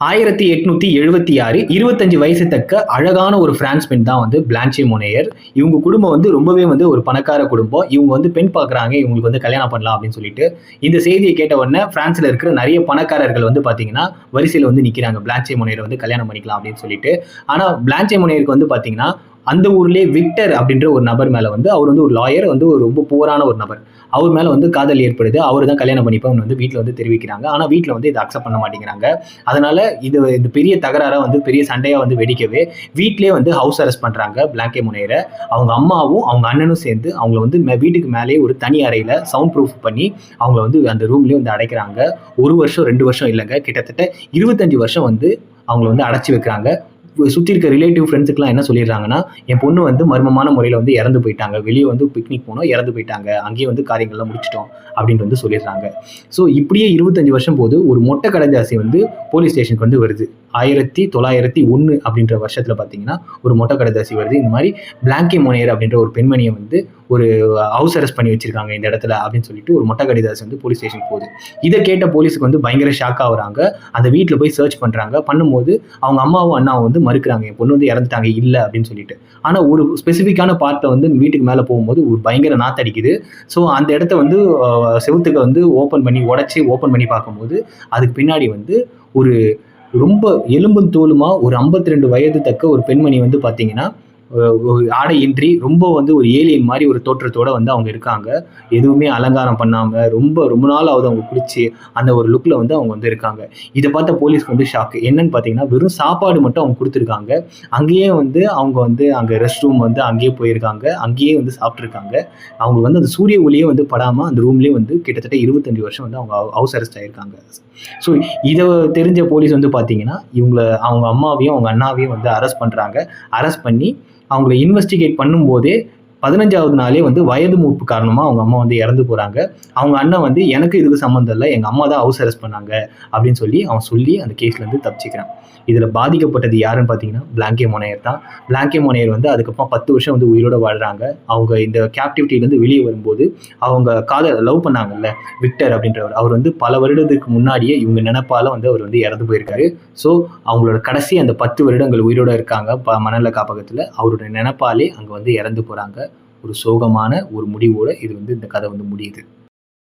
1876 25 வயசு தக்க அழகான ஒரு பிரான்ஸ் பெண் தான் வந்து பிளான்சே மோனேயர். இவங்க குடும்பம் வந்து ரொம்பவே வந்து ஒரு பணக்கார குடும்பம். இவங்க வந்து பெண் பார்க்குறாங்க, இவங்களுக்கு வந்து கல்யாணம் பண்ணலாம் அப்படின்னு சொல்லிட்டு. இந்த செய்தியை கேட்ட உடனே பிரான்ஸ்ல இருக்கிற நிறைய பணக்காரர்கள் வந்து பாத்தீங்கன்னா வரிசையில வந்து நிக்கிறாங்க. பிளான்சே மோனேயரை வந்து கல்யாணம் பண்ணிக்கலாம் அப்படின்னு சொல்லிட்டு. ஆனா பிளான்சே மோனேயருக்கு வந்து பாத்தீங்கன்னா அந்த ஊர்லயே விக்டர் அப்படின்ற ஒரு நபர் மேல வந்து அவர் வந்து ஒரு லாயர் வந்து ஒரு ரொம்ப புவரான ஒரு நபர். அவர் மேல வந்து காதல் ஏற்படுது. அவர் தான் கல்யாணம் பண்ணிப்பேன் வந்து வீட்டுல வந்து தெரிவிக்கிறாங்க. ஆனா வீட்டுல வந்து இதை அக்செப்ட் பண்ண மாட்டேங்கிறாங்க. அதனால இந்த பெரிய தகராறா வந்து பெரிய சண்டையா வந்து வெடிக்கவே வீட்லயே வந்து ஹவுஸ் அரெஸ்ட் பண்றாங்க பிளான்சே மோனேயரை. அவங்க அம்மாவும் அவங்க அண்ணனும் சேர்ந்து அவங்கள வந்து வீட்டுக்கு மேலேயே ஒரு தனி அறையில சவுண்ட் ப்ரூஃப் பண்ணி அவங்கள வந்து அந்த ரூம்லயே வந்து அடைக்கிறாங்க. 1 வருஷம் 2 வருஷம் இல்லைங்க, கிட்டத்தட்ட 25 வருஷம் வந்து அவங்கள வந்து அடைச்சி வைக்கிறாங்க. சுற்றி இருக்க ரிலேட்டிவ் ஃப்ரெண்ட்ஸுக்குலாம் என்ன சொல்லிடுறாங்கன்னா, என் பொண்ணு வந்து மர்மமான முறையில் வந்து இறந்து போயிட்டாங்க, வெளியே வந்து பிக்னிக் போனோம் இறந்து போயிட்டாங்க, அங்கேயே வந்து காரியங்கள்லாம் முடிச்சிட்டோம் அப்படின்ட்டு வந்து சொல்லிடுறாங்க. ஸோ இப்படியே 25 வருஷம் போது ஒரு மொட்டை கடைதாசி வந்து போலீஸ் ஸ்டேஷனுக்கு வந்து வருது. 1901 அப்படின்ற வருஷத்துல பார்த்தீங்கன்னா ஒரு மொட்டை கடைதாசி வருது. இந்த மாதிரி பிளான்சே மோனேயர் அப்படின்ற ஒரு பெண்மணியை வந்து ஒரு ஹவுஸ் அரெஸ்ட் பண்ணி வச்சிருக்காங்க இந்த இடத்துல அப்படின்னு சொல்லிட்டு ஒரு மொட்டை கடைதாசி வந்து போலீஸ் ஸ்டேஷனுக்கு போகுது. இதை கேட்ட போலீஸுக்கு வந்து பயங்கர ஷாக் ஆகுறாங்க. அந்த வீட்டில் போய் சர்ச் பண்றாங்க. பண்ணும்போது அவங்க அம்மாவும் அண்ணாவும் வந்து மறுக்கிறாங்க, என் பொண்ணு வந்து இறந்துட்டாங்க இல்லை அப்படின்னு சொல்லிட்டு. ஆனா ஒரு ஸ்பெசிஃபிக்கான பார்ட்டை வந்து வீட்டுக்கு மேலே போகும்போது ஒரு பயங்கர நாத்தடிக்குது. ஸோ அந்த இடத்த வந்து செவுத்துக்கு வந்து உடைச்சி ஓப்பன் பண்ணி பார்க்கும்போது அதுக்கு பின்னாடி வந்து ஒரு ரொம்ப எலும்பும் தோலுமா ஒரு 52 வயது தக்க ஒரு பெண்மணி வந்து பார்த்தீங்கன்னா ஆடையின்றி ரொம்ப வந்து ஒரு ஏலியன் மாதிரி ஒரு தோற்றத்தோட வந்து அவங்க இருக்காங்க. எதுவுமே அலங்காரம் பண்ணாம ரொம்ப ரொம்ப நாள் ஆகுது அவங்க குளிச்சு அந்த ஒரு லுக்ல வந்து அவங்க வந்து இருக்காங்க. இதை பார்த்த போலீஸ்க்கு வந்து ஷாக்கு. என்னன்னு பார்த்தீங்கன்னா வெறும் சாப்பாடு மட்டும் அவங்க கொடுத்துருக்காங்க. அங்கேயே வந்து அவங்க வந்து அங்கே ரெஸ்ட் ரூம் வந்து அங்கேயே போயிருக்காங்க, அங்கேயே வந்து சாப்பிட்ருக்காங்க. அவங்க வந்து அந்த சூரிய ஒளியே வந்து படாமல் அந்த ரூம்லேயே வந்து கிட்டத்தட்ட 25 வருஷம் வந்து அவங்க ஹவுஸ் அரெஸ்ட் ஆயிருக்காங்க. ஸோ இதை தெரிஞ்ச போலீஸ் வந்து பார்த்தீங்கன்னா அவங்க அம்மாவையும் அவங்க அண்ணாவையும் வந்து அரெஸ்ட் பண்ணுறாங்க. அரெஸ்ட் பண்ணி அவங்கள இன்வெஸ்டிகேட் பண்ணும்போதே 15வது நாளே வந்து வயது மூப்பு காரணமா அவங்க அம்மா வந்து இறந்து போறாங்க. அவங்க அண்ணன் வந்து எனக்கு இதுக்கு சம்மந்தம் இல்லை, எங்க அம்மா தான் ஹவுஸ் அரெஸ்ட் பண்ணாங்க அப்படின்னு சொல்லி அந்த கேஸ்ல இருந்து தப்பிச்சுக்கிறான். இதுல பாதிக்கப்பட்டது யாருன்னு பாத்தீங்கன்னா பிளான்சே மோனேயர் தான். பிளான்சே மோனேயர் வந்து அதுக்கப்புறம் 10 வருஷம் வந்து உயிரோட வாழ்றாங்க. அவங்க இந்த கேப்டிவிட்டில இருந்து வெளியே வரும்போது அவங்க லவ் பண்ணாங்கல்ல விக்டர் அப்படின்றவர், அவர் வந்து பல வருடத்துக்கு முன்னாடியே இவங்க நினைப்பால வந்து அவர் வந்து இறந்து போயிருக்காரு. ஸோ அவங்களோட கடைசி அந்த 10 வருடங்கள் உயிரோட இருக்காங்க மணல காப்பகத்துல. அவரோட நினைப்பாலே அங்க வந்து இறந்து போறாங்க. ஒரு சோகமான ஒரு முடிவோட இது வந்து இந்த கதை வந்து முடியுது.